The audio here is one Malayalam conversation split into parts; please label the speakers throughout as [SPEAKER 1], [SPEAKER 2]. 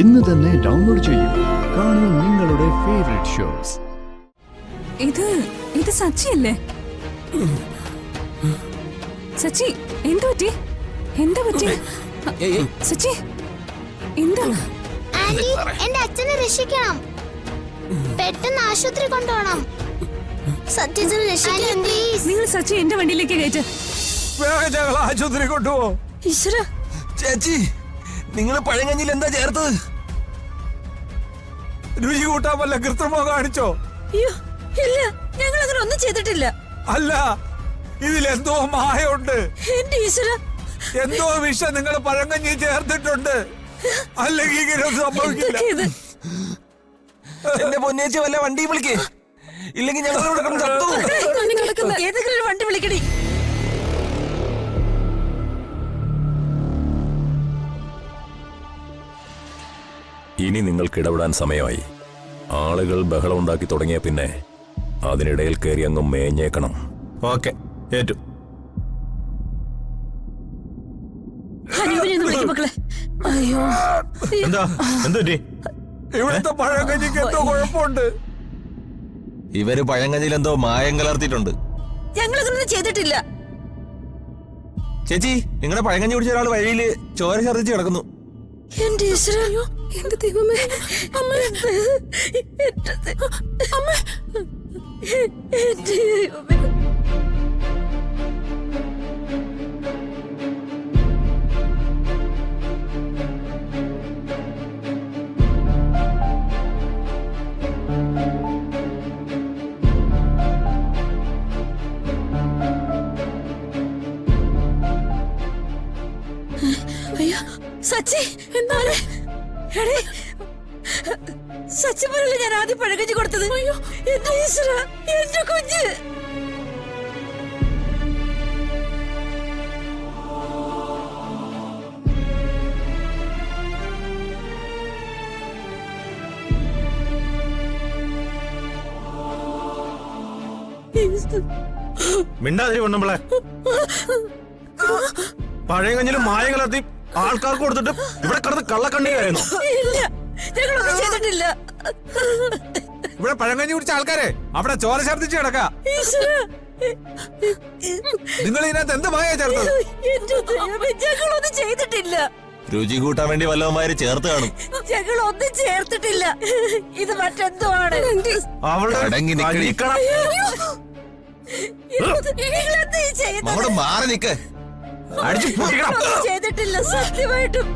[SPEAKER 1] ഇന്ന് തന്നെ ഡൗൺലോഡ് ചെയ്യൂ. കാണൂ നിങ്ങളുടെ ഫേവറേറ്റ് ഷോസ്.
[SPEAKER 2] ഇത് സച്ചിയല്ലേ? സച്ചി എന്താ പറ്റി? സച്ചി എന്താ?
[SPEAKER 3] ആന്റി, എന്റെ അച്ഛനെ രക്ഷിക്കണം. പെട്ടെന്ന് ആശുപത്രി കൊണ്ടുപോകണം. സത്യത്തിന് രക്ഷിക്കണം പ്ലീസ്.
[SPEAKER 2] നിങ്ങൾ സച്ചി എന്റെ വണ്ടിയിലേക്ക് കയറ്റ്.
[SPEAKER 4] ഞങ്ങൾ ആശുപത്രി കൊണ്ടുപോ.
[SPEAKER 2] ഈശ്വര
[SPEAKER 4] ചേച്ചി, നിങ്ങൾ പഴങ്കഞ്ഞിൽ എന്താ ചേർത്തത്? രുചി കൂട്ടാൻ വല്ല കൃത്രിമോ കാണിച്ചോ?
[SPEAKER 2] ഇല്ല, ഞങ്ങൾ അങ്ങനെ ഒന്നും ചെയ്തിട്ടില്ല.
[SPEAKER 4] അല്ല, ഇതിലെന്തോ മായമുണ്ട്.
[SPEAKER 2] എന്റെ ഈശ്വര,
[SPEAKER 4] എന്തോ വിഷം നിങ്ങൾ പഴങ്കഞ്ഞി ചേർത്തിട്ടുണ്ട്. അല്ലെങ്കിൽ ഇങ്ങനെ സംഭവിക്കില്ല. എന്റെ പൊന്നേച്ചി വല്ല വണ്ടി വിളിക്കേ, ഇല്ലെങ്കിൽ ഞങ്ങൾ
[SPEAKER 2] ഏതെങ്കിലും വണ്ടി വിളിക്കണേ.
[SPEAKER 5] ഇനി നിങ്ങൾക്ക് ഇടപെടാൻ സമയമായി. ആളുകൾ ബഹളം ഉണ്ടാക്കി തുടങ്ങിയ പിന്നെ അതിനിടയിൽ കയറി അങ്ങ് മേഞ്ഞേക്കണം.
[SPEAKER 4] ഓക്കെ, ഏറ്റു.
[SPEAKER 2] അയ്യോ,
[SPEAKER 4] എന്താ എന്തുപറ്റി? ഇവിടുത്തെ പഴങ്കഞ്ഞിക്ക് എന്തോ കുഴപ്പമുണ്ട്. ഇവര് പഴങ്കഞ്ഞിൽ എന്തോ മായം കലർത്തിയിട്ടുണ്ട്.
[SPEAKER 2] ഞങ്ങളതൊന്നും ചെയ്തിട്ടില്ല.
[SPEAKER 4] ചേച്ചി, നിങ്ങളുടെ പഴങ്കഞ്ഞി കുടിച്ച ഒരാൾ വഴിയില് ചോര ഛർദ്ദിച്ച് കിടക്കുന്നു.
[SPEAKER 2] എന്റെ ഈശ്വര, എന്റെ ദൈവമേ, എന്റെ ദൈവമേ. അയ്യോ സച്ചി, എന്താണ്? സച്ചി പറയല്ലേ ഞാൻ ആദ്യം പഴകഞ്ഞി കൊടുത്തത്? അയ്യോ എന്റെ ഈശ്വര, എന്റെ കുഞ്ഞ്.
[SPEAKER 4] മിണ്ടാതിരി കൊണ്ടുമ്പോളെ പഴയ കഞ്ഞിലും മായം കലർത്തി ആൾക്കാർക്ക് കൊടുത്തിട്ട് ഇവിടെ കിടന്ന് കള്ളക്കണ്ണിയായിരുന്നു.
[SPEAKER 2] ഇല്ല, ഞങ്ങളൊന്നും ചെയ്തിട്ടില്ല.
[SPEAKER 4] ഇവിടെ പഴങ്കഞ്ഞി കുടിച്ച ആൾക്കാരെ അവിടെ ചോര ഛർദ്ദിച്ച് കിടക്കാ. നിങ്ങൾ ഇതിനകത്ത് എന്ത് മായ ചേർത്തത്?
[SPEAKER 2] എന്റെ ദൈവമേ, ഞങ്ങളൊന്നും ചെയ്തിട്ടില്ല.
[SPEAKER 4] രുചി കൂട്ടാൻ വേണ്ടി വല്ലവന്മാര് ചേർത്ത് കാണും.
[SPEAKER 2] ഞങ്ങളൊന്നും ചേർത്തിട്ടില്ല. ഇത് മറ്റെന്തോ ആണ്.
[SPEAKER 4] മാറി നിക്ക്, അടിച്ചു
[SPEAKER 2] ചെയ്തിട്ടില്ല സത്യമായിട്ടും.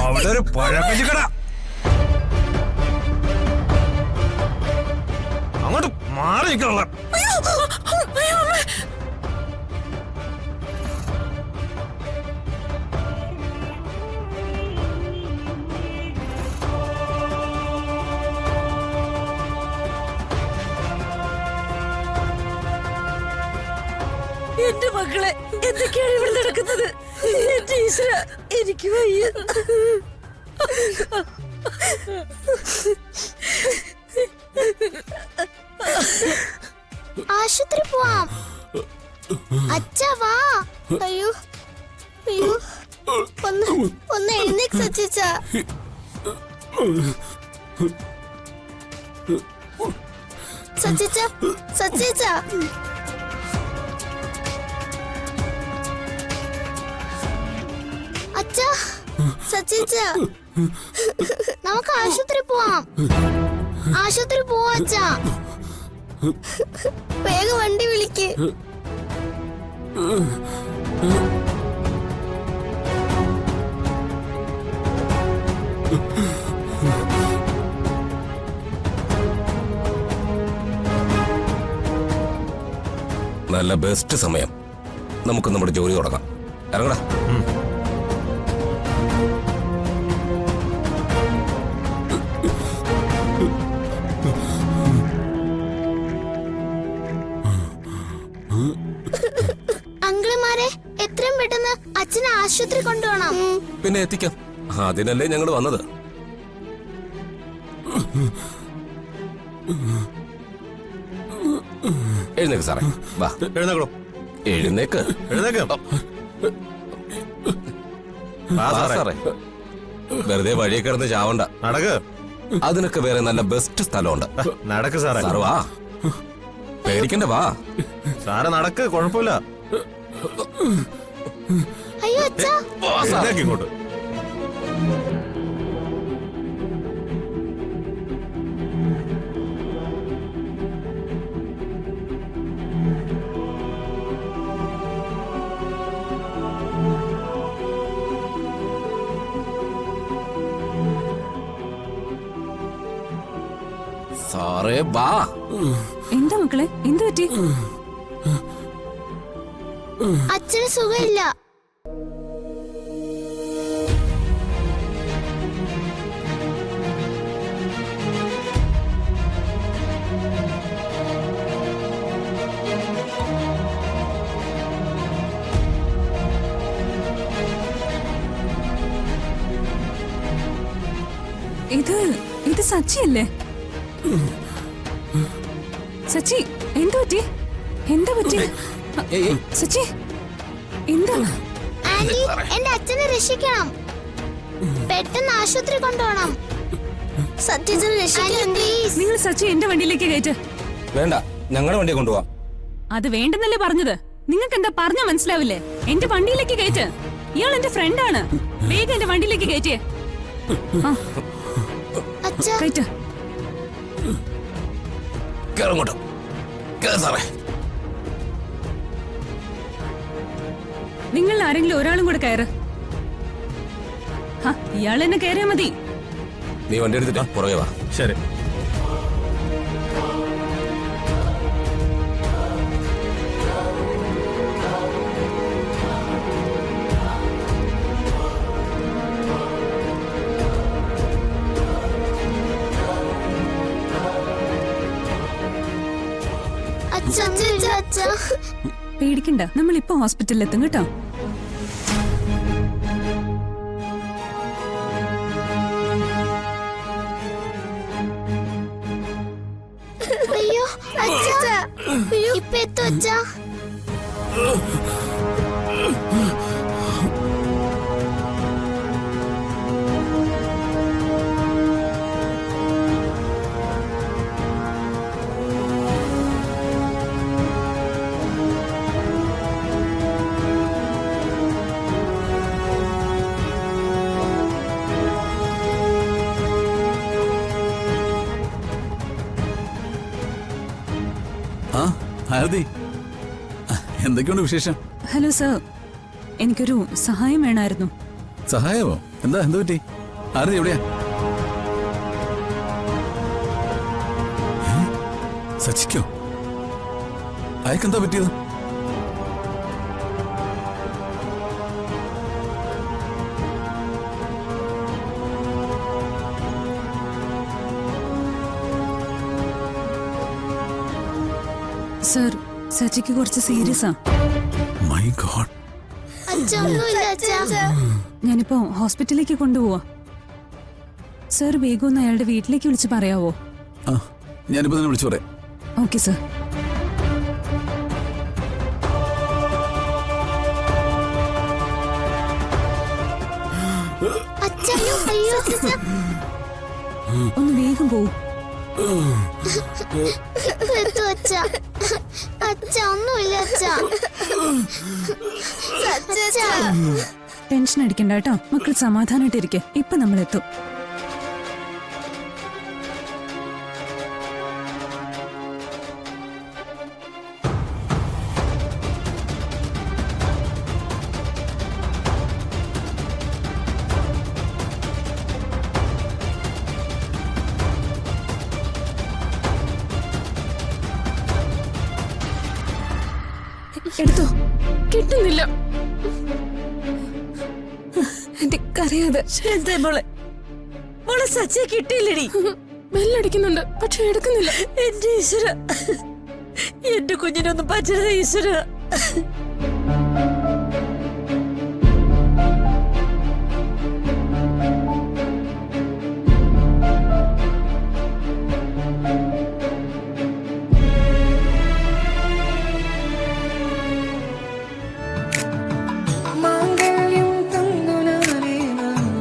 [SPEAKER 4] അവിടെ ഒരു പഴങ്കഞ്ഞി കട. അങ്ങോട്ട് മാറി നിൽക്കാനുള്ള
[SPEAKER 2] എന്റെ മക്കളെ, എന്തൊക്കെയാണ് ഇവിടെ നടക്കുന്നത്? എന്റെ ഈശ്വര, എനിക്ക് വയ്യ.
[SPEAKER 3] ആശുപത്രി പോവാം. അച്ഛാ വാ. അയ്യോ അയ്യോ, ഒന്ന് എഴുന്നേക്ക് സച്ചിച്ച. സച്ചിച്ച സച്ചിച്ച അച്ഛാ, സച്ചിച്ച, നമുക്ക് ആശുപത്രി പോവാം. ആശുപത്രി പോവാ അച്ഛാ. വേഗം വണ്ടി വിളിക്ക്.
[SPEAKER 5] നല്ല ബെസ്റ്റ് സമയം. നമുക്ക് നമ്മുടെ ജോലി തുടങ്ങാം. ഇറങ്ങടാ.
[SPEAKER 3] അങ്കിളുമാരെ, എത്രയും പെട്ടെന്ന് അച്ഛനെ ആശുപത്രി കൊണ്ടുപോകണം.
[SPEAKER 5] പിന്നെ എത്തിക്കാം, അതിനല്ലേ ഞങ്ങൾ വന്നത്. എഴുന്നേക്ക് സാറേ, വാ.
[SPEAKER 4] എഴുന്നേക്കണോ?
[SPEAKER 6] എഴുന്നേക്ക്. വാ സാറേ. വെറുതെ വഴിയെ കിടന്ന് ചാവണ്ട.
[SPEAKER 7] നടക്ക്.
[SPEAKER 6] അതിനൊക്കെ വേറെ നല്ല ബെസ്റ്റ് സ്ഥലമുണ്ട്.
[SPEAKER 7] നടക്ക് സാറേ.
[SPEAKER 6] സാറ് വാ, പേടിക്കണ്ട, വാ.
[SPEAKER 7] സാറ് നടക്ക്, കുഴപ്പമില്ല.
[SPEAKER 3] അയ്യോ അച്ഛാ.
[SPEAKER 7] എഴുന്നേക്ക് ഇങ്ങോട്ട്.
[SPEAKER 6] സാറേ വാ.
[SPEAKER 2] എന്താ മക്കളെ, എന്ത് പറ്റി?
[SPEAKER 3] അച്ഛന് സുഖമില്ല.
[SPEAKER 2] ഇത് സച്ചിയല്ലേ? സച്ചി, എന്തു പറ്റി? എന്താ പറ്റി? സച്ചി, എന്താ?
[SPEAKER 3] ആന്റി, എന്റെ അച്ഛനെ രക്ഷിക്കണം. പെട്ടെന്ന് ആശുപത്രി കൊണ്ടുപോകണം. സത്യത്തിന് രക്ഷിക്കണം പ്ലീസ്.
[SPEAKER 2] നിങ്ങൾ സച്ചി എന്റെ വണ്ടിയിലേക്ക് കയറ്റ്.
[SPEAKER 6] വേണ്ട, ഞങ്ങളുടെ വണ്ടിയെ കൊണ്ടുപോവാം.
[SPEAKER 2] അത് വേണ്ടെന്നല്ലേ പറഞ്ഞത്? നിങ്ങൾക്ക് എന്താ പറഞ്ഞ മനസ്സിലാവില്ലേ? എന്റെ വണ്ടിയിലേക്ക് കയറ്റ്. ഇയാൾ എന്റെ ഫ്രണ്ടാണ്. വേഗം എന്റെ വണ്ടിയിലേക്ക് കയറ്റിയേ.
[SPEAKER 3] അച്ഛാ,
[SPEAKER 2] കയറ്റ്.
[SPEAKER 6] കേറങ്ങോട്ട്. കേറ് സാറേ.
[SPEAKER 2] നിങ്ങൾ ആരെങ്കിലും ഒരാളും കൂടെ കയറ്. ഇയാൾ എന്നെ കയറിയാ മതി.
[SPEAKER 6] നീ വണ്ടി എടുത്തിട്ട് പുറകെ വാ.
[SPEAKER 7] ശരി.
[SPEAKER 3] അച്ഛാ,
[SPEAKER 2] പേടിക്കണ്ട, നമ്മൾ ഇപ്പൊ ഹോസ്പിറ്റലിൽ എത്തും കേട്ടോ.
[SPEAKER 3] അയ്യോ അച്ഛാ, ഇപ്പൊ എത്തും അച്ഛാ.
[SPEAKER 1] ആ ആരതി, എന്തൊക്കെയുണ്ട് വിശേഷം?
[SPEAKER 2] ഹലോ സർ, എനിക്കൊരു സഹായം വേണമായിരുന്നു.
[SPEAKER 1] സഹായമോ? എന്താ പറ്റി? ആരതി എവിടെയാ? സച്ചിക്കോ? അയക്കെന്താ പറ്റിയത്?
[SPEAKER 2] സർ, സച്ചിക്ക് കുറച്ച് സീരിയസാ.
[SPEAKER 1] My God.
[SPEAKER 3] അച്ഛാ, ഒന്നുമില്ല അച്ഛാ.
[SPEAKER 2] ഞാനിപ്പോ ഹോസ്പിറ്റലിലേക്ക് കൊണ്ടുപോവാ. സർ, വേഗം ഒന്ന് അയാളുടെ വീട്ടിലേക്ക് വിളിച്ച് പറയാവോ?
[SPEAKER 1] ആ, ഞാനിപ്പോ തന്നെ വിളിച്ചു പറയാം.
[SPEAKER 2] Okay sir.
[SPEAKER 3] അച്ഛാ, അയ്യോ അച്ഛാ.
[SPEAKER 2] ഒന്ന് വേഗം പോവൂ.
[SPEAKER 3] ഇപ്പൊ എത്തും അച്ഛാ. അച്ഛാ, ഒന്നുമില്ല അച്ഛാ. അച്ഛാ,
[SPEAKER 2] ടെൻഷൻ അടിക്കണ്ട കേട്ടോ. മക്കൾ സമാധാനമായിട്ടിരിക്കെ. ഇപ്പൊ നമ്മളെത്തും. എടുത്തോ. കിട്ടുന്നില്ല. എന്റെ കരയാതെ. എന്താ മോളെ? മോളെ സച്ചിയെ കിട്ടിയില്ലടി.
[SPEAKER 8] ബെല്ലടിക്കുന്നുണ്ട്, പക്ഷെ എടുക്കുന്നില്ല.
[SPEAKER 2] എന്റെ ഈശ്വര, എന്റെ കുഞ്ഞിനൊന്നും പറ്റരുത് ഈശ്വര.